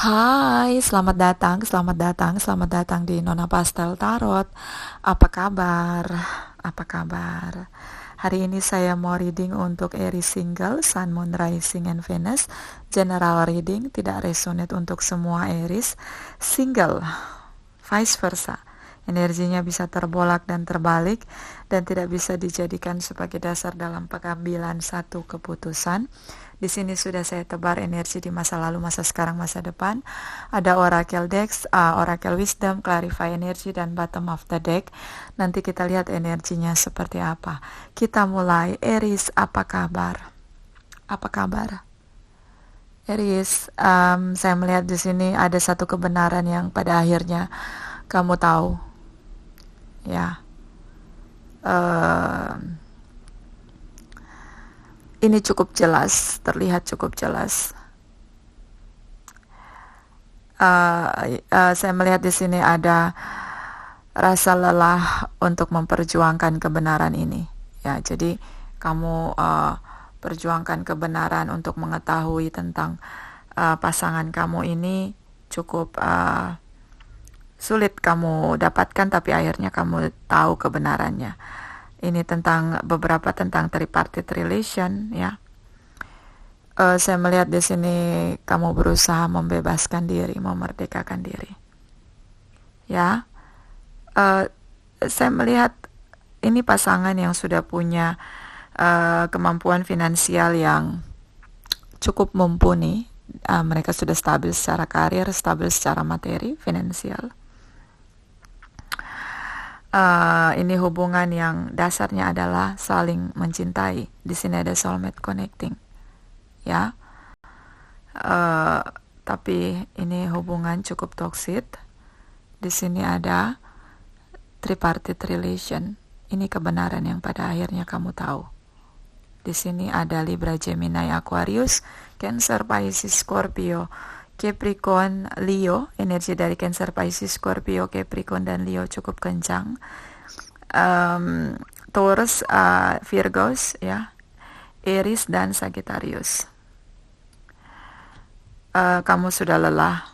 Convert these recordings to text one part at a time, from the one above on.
Hai, selamat datang di Nona Pastel Tarot. Apa kabar? Apa kabar? Hari ini saya mau reading untuk Aries single, Sun, Moon, Rising, and Venus. General reading, tidak resonate untuk semua Aries. Single, vice versa. Energinya bisa terbolak dan terbalik dan tidak bisa dijadikan sebagai dasar dalam pengambilan satu keputusan. Di sini sudah saya tebar energi di masa lalu, masa sekarang, masa depan. Ada Oracle Decks, Oracle Wisdom, Clarify Energy, dan Bottom of the Deck. Nanti kita lihat energinya seperti apa. Kita mulai. Aries, apa kabar? Apa kabar? Aries, saya melihat di sini ada satu kebenaran yang pada akhirnya kamu tahu. Ya. Ini cukup jelas, terlihat cukup jelas. Saya melihat di sini ada rasa lelah untuk memperjuangkan kebenaran ini. Ya, jadi kamu perjuangkan kebenaran untuk mengetahui tentang pasangan kamu ini cukup sulit kamu dapatkan, tapi akhirnya kamu tahu kebenarannya. Ini tentang beberapa tentang tripartite relation, ya. Saya melihat di sini kamu berusaha membebaskan diri, memerdekakan diri. Ya, saya melihat ini pasangan yang sudah punya kemampuan finansial yang cukup mumpuni. Mereka sudah stabil secara karir, stabil secara materi, finansial. Ini hubungan yang dasarnya adalah saling mencintai. Di sini ada soulmate connecting, ya. Tapi ini hubungan cukup toxic. Di sini ada tripartite relation. Ini kebenaran yang pada akhirnya kamu tahu. Di sini ada Libra, Gemini, Aquarius, Cancer, Pisces, Scorpio, Capricorn, Leo. Energi dari Cancer, Pisces, Scorpio, Capricorn, dan Leo cukup kencang. Taurus, Virgos, ya, Aries, dan Sagittarius. Kamu sudah lelah.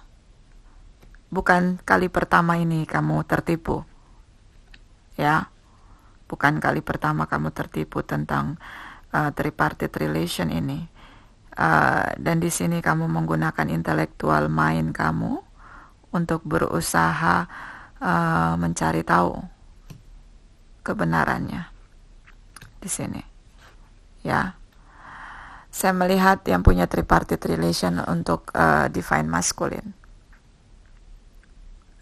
Bukan kali pertama ini kamu tertipu, ya. Bukan kali pertama kamu tertipu tentang tripartite relation ini. Dan di sini kamu menggunakan intellectual mind kamu untuk berusaha mencari tahu kebenarannya di sini, ya. Saya melihat yang punya tripartite relation untuk divine masculine.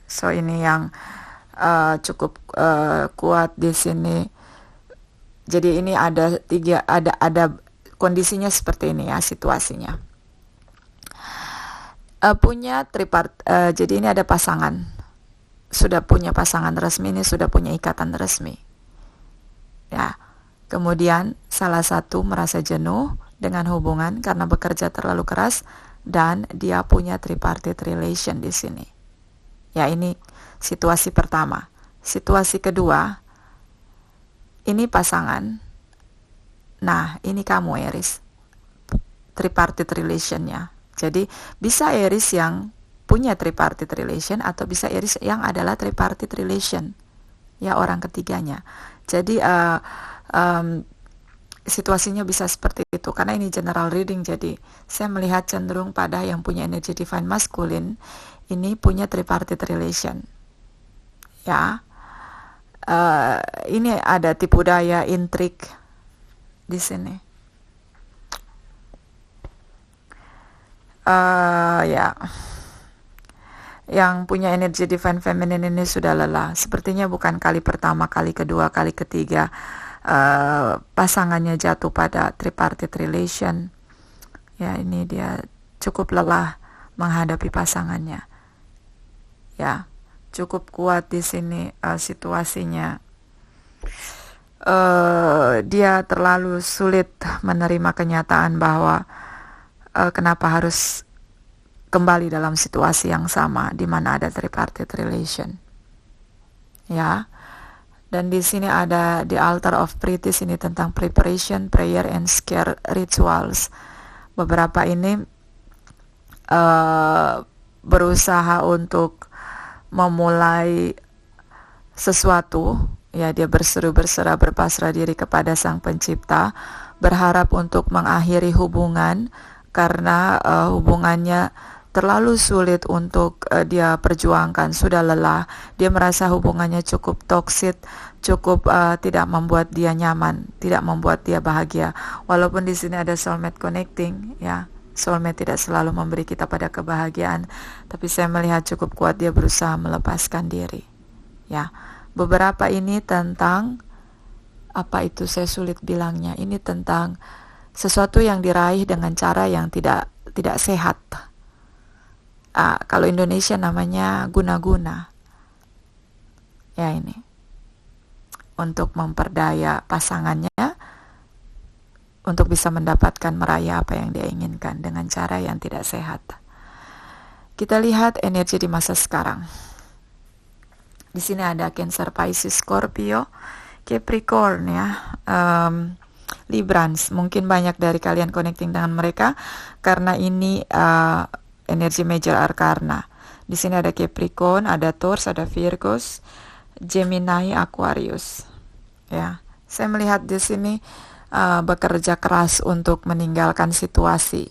So ini yang cukup kuat di sini. Jadi ini ada kondisinya seperti ini, ya, situasinya. Punya jadi ini ada pasangan, sudah punya pasangan resmi, ini sudah punya ikatan resmi, ya. Kemudian salah satu merasa jenuh dengan hubungan karena bekerja terlalu keras dan dia punya tripartite relation di sini. Ya, ini situasi pertama. Situasi kedua, ini pasangan. Nah, ini kamu Aries, tripartite relationnya. Jadi bisa Aries yang punya tripartite relation atau bisa Aries yang adalah tripartite relation, ya, orang ketiganya. Jadi situasinya bisa seperti itu karena ini general reading. Jadi saya melihat cenderung pada yang punya energi divine masculine ini punya tripartite relation, ya. Ini ada tipu daya, intrik di sini. Ya. Yang punya energi divine feminine ini sudah lelah. Sepertinya bukan kali pertama, kali kedua, kali ketiga pasangannya jatuh pada tripartite relation. Ya, ini dia cukup lelah menghadapi pasangannya. Ya, cukup kuat di sini situasinya. Dia terlalu sulit menerima kenyataan bahwa kenapa harus kembali dalam situasi yang sama di mana ada tripartite relation, ya. Dan di sini ada the altar of practice, ini tentang preparation, prayer, and scare rituals. Beberapa ini berusaha untuk memulai sesuatu, ya dia berseru-berserah berpasrah diri kepada Sang Pencipta, berharap untuk mengakhiri hubungan karena hubungannya terlalu sulit untuk dia perjuangkan, sudah lelah, dia merasa hubungannya cukup toksik, cukup tidak membuat dia nyaman, tidak membuat dia bahagia. Walaupun di sini ada soulmate connecting, ya. Soulmate tidak selalu memberi kita pada kebahagiaan, tapi saya melihat cukup kuat dia berusaha melepaskan diri. Ya, beberapa ini tentang apa itu, saya sulit bilangnya. Ini tentang sesuatu yang diraih dengan cara yang tidak sehat. Kalau Indonesia namanya guna-guna. Ya, ini untuk memperdaya pasangannya untuk bisa mendapatkan meraih apa yang dia inginkan dengan cara yang tidak sehat. Kita lihat energi di masa sekarang. Di sini ada Cancer, Pisces, Scorpio, Capricorn, ya, Librans. Mungkin banyak dari kalian connecting dengan mereka karena ini energi major arcana. Di sini ada Capricorn, ada Taurus, ada Virgos, Gemini, Aquarius. Ya, saya melihat di sini bekerja keras untuk meninggalkan situasi.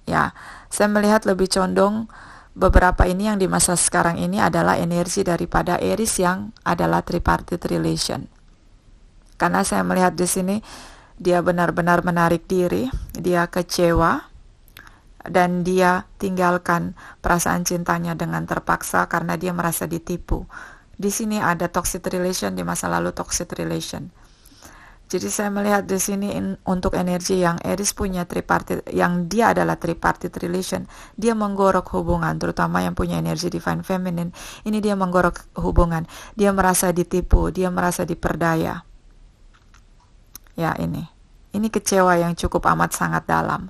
Ya, saya melihat lebih condong beberapa ini yang di masa sekarang ini adalah energi daripada Aries yang adalah tripartite relation. Karena saya melihat di sini dia benar-benar menarik diri, dia kecewa dan dia tinggalkan perasaan cintanya dengan terpaksa karena dia merasa ditipu. Di sini ada toxic relation, di masa lalu toxic relation. Jadi saya melihat di sini untuk energi yang Aries punya tripartite, yang dia adalah tripartite relation, dia menggorok hubungan, terutama yang punya energi divine feminine. Ini dia menggorok hubungan, dia merasa ditipu, dia merasa diperdaya. Ya, ini kecewa yang cukup amat sangat dalam.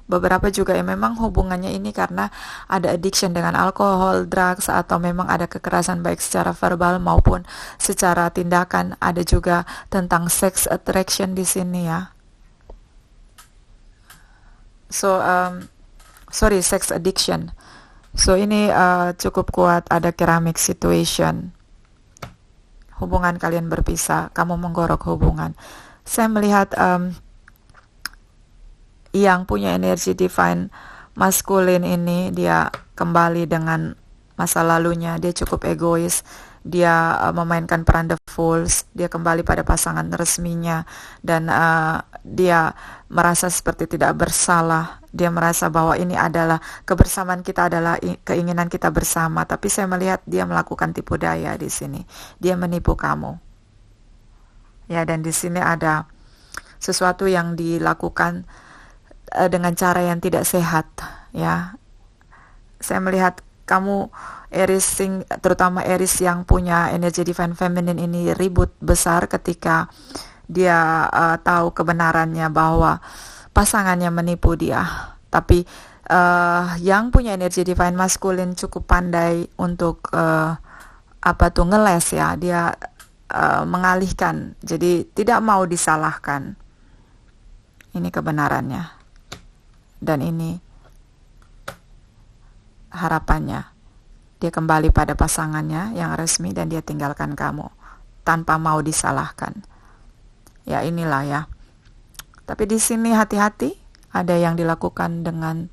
Beberapa juga yang memang hubungannya ini karena ada addiction dengan alkohol, drugs, atau memang ada kekerasan baik secara verbal maupun secara tindakan. Ada juga tentang sex attraction di sini, ya. Sex addiction. So ini cukup kuat, ada ceramic situation. Hubungan kalian berpisah, kamu menggorok hubungan. Saya melihat yang punya energi divine maskulin ini dia kembali dengan masa lalunya, dia cukup egois, dia memainkan peran the fools, dia kembali pada pasangan resminya dan dia merasa seperti tidak bersalah, dia merasa bahwa ini adalah kebersamaan kita, adalah keinginan kita bersama, tapi saya melihat dia melakukan tipu daya di sini, dia menipu kamu. Ya, dan di sini ada sesuatu yang dilakukan dengan cara yang tidak sehat, ya. Saya melihat kamu Aries, terutama Aries yang punya energi divine feminine ini ribut besar ketika dia tahu kebenarannya bahwa pasangannya menipu dia. Tapi yang punya energi divine masculine cukup pandai untuk ngeles, ya. Dia mengalihkan, jadi tidak mau disalahkan. Ini kebenarannya. Dan ini harapannya, dia kembali pada pasangannya yang resmi dan dia tinggalkan kamu tanpa mau disalahkan. Ya, inilah, ya. Tapi di sini hati-hati, ada yang dilakukan dengan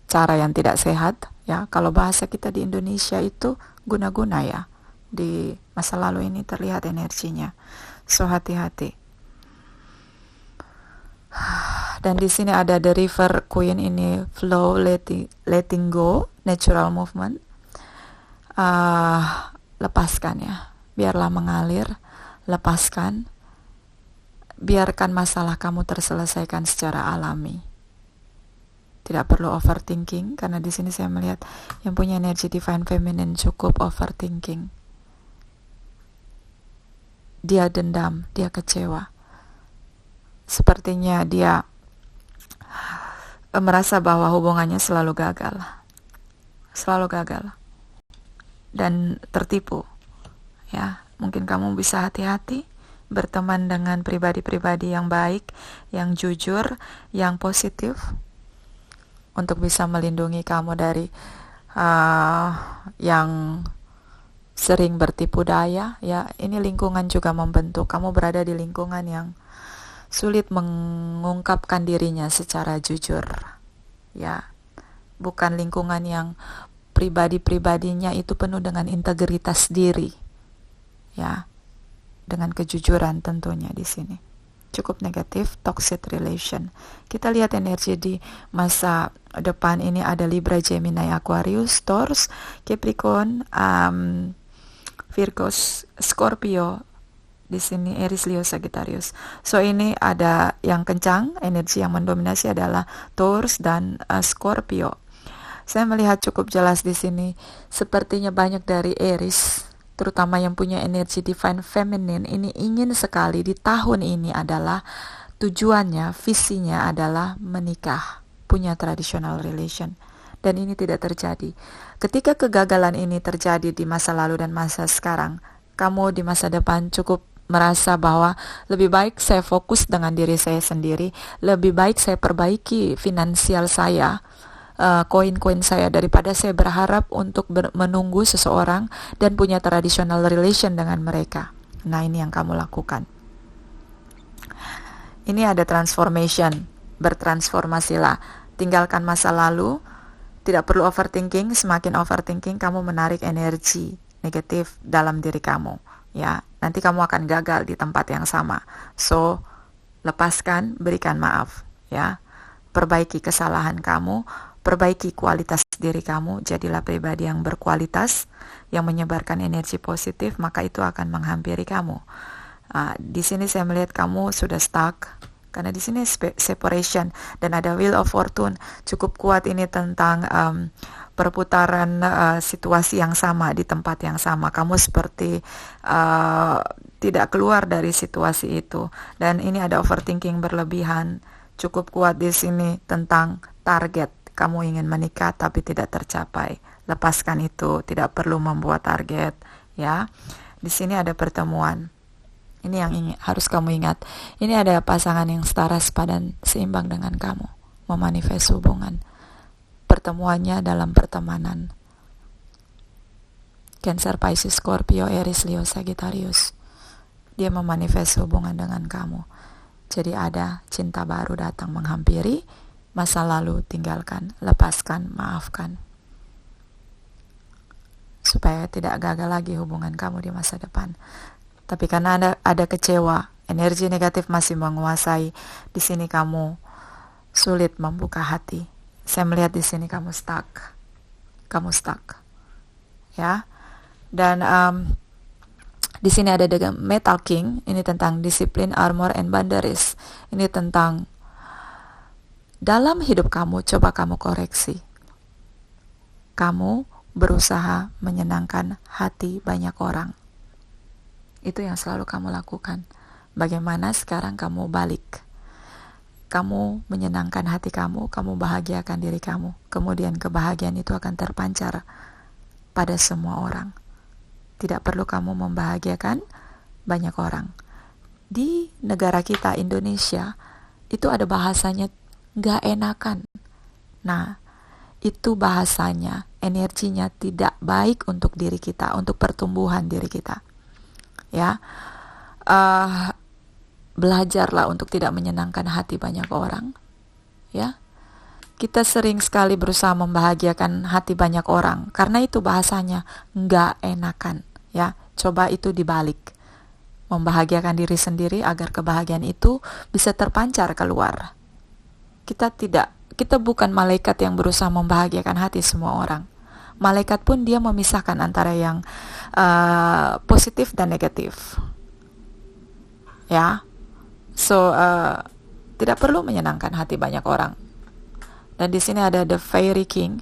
cara yang tidak sehat, ya. Kalau bahasa kita di Indonesia itu guna-guna, ya. Di masa lalu ini terlihat energinya. So hati-hati. Dan di sini ada the river queen, ini flow, letting go, natural movement. Lepaskan, ya, biarlah mengalir, lepaskan, biarkan masalah kamu terselesaikan secara alami. Tidak perlu overthinking, karena di sini saya melihat yang punya energi divine feminine cukup overthinking. Dia dendam, dia kecewa. Sepertinya dia merasa bahwa hubungannya selalu gagal dan tertipu, ya. Mungkin kamu bisa hati-hati berteman dengan pribadi-pribadi yang baik, yang jujur, yang positif, untuk bisa melindungi kamu dari yang sering bertipu daya. Ya, ini lingkungan juga membentuk. Kamu berada di lingkungan yang sulit mengungkapkan dirinya secara jujur. Ya, bukan lingkungan yang pribadi-pribadinya itu penuh dengan integritas diri. Ya, dengan kejujuran tentunya di sini. Cukup negatif, toxic relation. Kita lihat energi di masa depan ini ada Libra, Gemini, Aquarius, Taurus, Capricorn, Virgo, Scorpio, di sini Aries, Leo, Sagittarius. So ini ada yang kencang, energi yang mendominasi adalah Taurus dan Scorpio. Saya melihat cukup jelas di sini, sepertinya banyak dari Aries, terutama yang punya energi divine feminine, ini ingin sekali di tahun ini adalah tujuannya, visinya adalah menikah, punya traditional relation. Dan ini tidak terjadi. Ketika kegagalan ini terjadi di masa lalu dan masa sekarang, kamu di masa depan cukup merasa bahwa lebih baik saya fokus dengan diri saya sendiri, lebih baik saya perbaiki finansial saya, koin-koin saya, daripada saya berharap untuk menunggu seseorang dan punya traditional relation dengan mereka. Nah, ini yang kamu lakukan. Ini ada transformation, bertransformasilah, tinggalkan masa lalu, tidak perlu overthinking. Semakin overthinking, kamu menarik energi negatif dalam diri kamu, ya. Nanti kamu akan gagal di tempat yang sama. So, lepaskan, berikan maaf, ya. Perbaiki kesalahan kamu, perbaiki kualitas diri kamu, jadilah pribadi yang berkualitas, yang menyebarkan energi positif, maka itu akan menghampiri kamu. Di sini saya melihat kamu sudah stuck, karena di sini separation dan ada wheel of fortune cukup kuat. Ini tentang perputaran situasi yang sama di tempat yang sama. Kamu seperti tidak keluar dari situasi itu, dan ini ada overthinking berlebihan cukup kuat di sini tentang target. Kamu ingin menikah tapi tidak tercapai. Lepaskan itu, tidak perlu membuat target, ya. Di sini ada pertemuan. Ini yang harus kamu ingat. Ini ada pasangan yang setara, sepadan, seimbang dengan kamu, memanifest hubungan. Pertemuannya dalam pertemanan. Cancer, Pisces, Scorpio, Aries, Leo, Sagittarius. Dia memanifest hubungan dengan kamu. Jadi ada cinta baru datang menghampiri. Masa lalu tinggalkan, lepaskan, maafkan, supaya tidak gagal lagi hubungan kamu di masa depan. Tapi karena ada kecewa, energi negatif masih menguasai, di sini kamu sulit membuka hati. Saya melihat di sini kamu stuck, ya. Dan di sini ada The Metal King. Ini tentang disiplin, armor, and boundaries. Ini tentang dalam hidup kamu, coba kamu koreksi. Kamu berusaha menyenangkan hati banyak orang. Itu yang selalu kamu lakukan. Bagaimana sekarang kamu balik? Kamu menyenangkan hati kamu, kamu bahagiakan diri kamu. Kemudian kebahagiaan itu akan terpancar pada semua orang. Tidak perlu kamu membahagiakan banyak orang. Di negara kita, Indonesia, itu ada bahasanya gak enakan. Nah, itu bahasanya, energinya tidak baik untuk diri kita, untuk pertumbuhan diri kita. Ya, belajarlah untuk tidak menyenangkan hati banyak orang. Ya, kita sering sekali berusaha membahagiakan hati banyak orang, karena itu bahasanya gak enakan. Ya, coba itu dibalik, membahagiakan diri sendiri agar kebahagiaan itu bisa terpancar keluar. Kita bukan malaikat yang berusaha membahagiakan hati semua orang. Malaikat pun dia memisahkan antara yang positif dan negatif. Ya. So tidak perlu menyenangkan hati banyak orang. Dan di sini ada The Fairy King.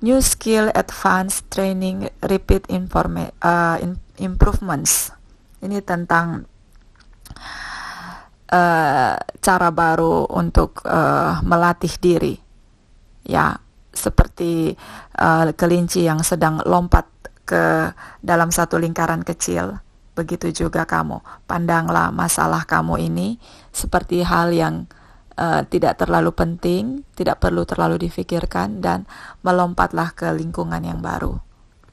New skill, advanced training, repeat improvements. Ini tentang cara baru untuk melatih diri, ya, seperti kelinci yang sedang lompat ke dalam satu lingkaran kecil. Begitu juga kamu, pandanglah masalah kamu ini seperti hal yang tidak terlalu penting, tidak perlu terlalu difikirkan, dan melompatlah ke lingkungan yang baru.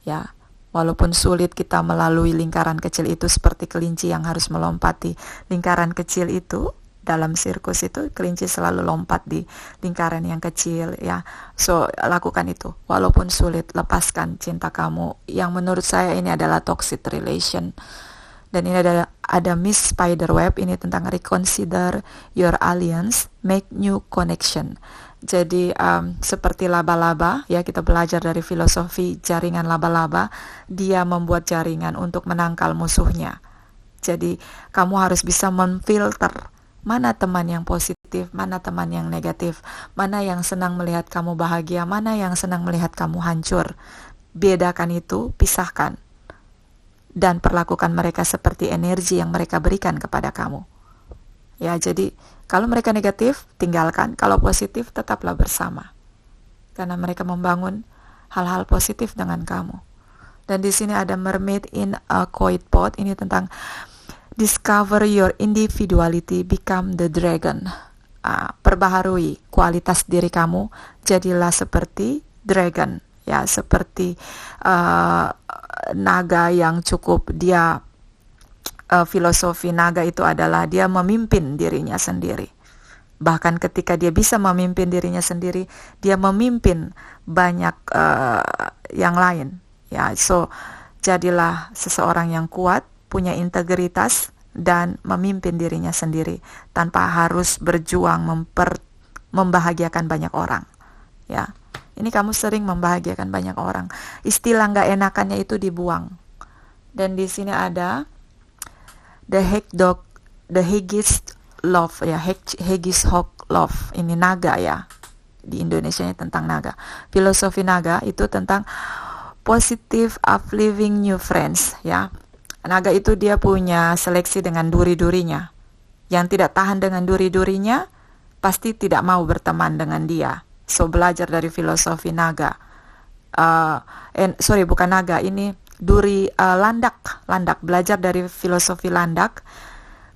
Ya, walaupun sulit kita melalui lingkaran kecil itu seperti kelinci yang harus melompati lingkaran kecil itu. Dalam sirkus itu kelinci selalu lompat di lingkaran yang kecil, ya. So lakukan itu walaupun sulit. Lepaskan cinta kamu yang menurut saya ini adalah toxic relation. Dan ini ada Miss Spiderweb, ini tentang reconsider your alliance, make new connection. Jadi seperti laba-laba, ya, kita belajar dari filosofi jaringan laba-laba. Dia membuat jaringan untuk menangkal musuhnya. Jadi kamu harus bisa memfilter mana teman yang positif, mana teman yang negatif, mana yang senang melihat kamu bahagia, mana yang senang melihat kamu hancur. Bedakan itu, pisahkan, dan perlakukan mereka seperti energi yang mereka berikan kepada kamu. Ya, jadi kalau mereka negatif, tinggalkan. Kalau positif, tetaplah bersama. Karena mereka membangun hal-hal positif dengan kamu. Dan di sini ada Mermaid in a Koi Pot, ini tentang discover your individuality, become the dragon. Perbaharui kualitas diri kamu, jadilah seperti dragon, ya, seperti naga yang cukup dia. Filosofi naga itu adalah dia memimpin dirinya sendiri. Bahkan ketika dia bisa memimpin dirinya sendiri, dia memimpin banyak yang lain. Ya, so jadilah seseorang yang kuat, punya integritas, dan memimpin dirinya sendiri tanpa harus berjuang membahagiakan banyak orang. Ya, ini kamu sering membahagiakan banyak orang. Istilah nggak enakannya itu dibuang. Dan di sini ada the Haggis Love, ya, Haggis Hawk Love. Ini naga, ya. Di Indonesianya tentang naga. Filosofi naga itu tentang positive uplifting new friends, ya. Naga itu dia punya seleksi dengan duri-durinya. Yang tidak tahan dengan duri-durinya pasti tidak mau berteman dengan dia. So belajar dari filosofi naga. Bukan naga, ini duri, landak. Belajar dari filosofi landak.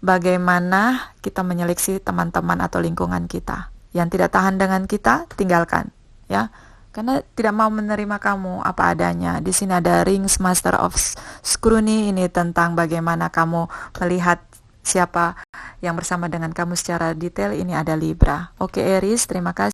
Bagaimana kita menyeleksi teman-teman atau lingkungan kita. Yang tidak tahan dengan kita, tinggalkan, ya. Karena tidak mau menerima kamu apa adanya. Di sini ada Rings Master of Scrutiny, ini tentang bagaimana kamu melihat siapa yang bersama dengan kamu secara detail. Ini ada Libra. Oke Aries, terima kasih.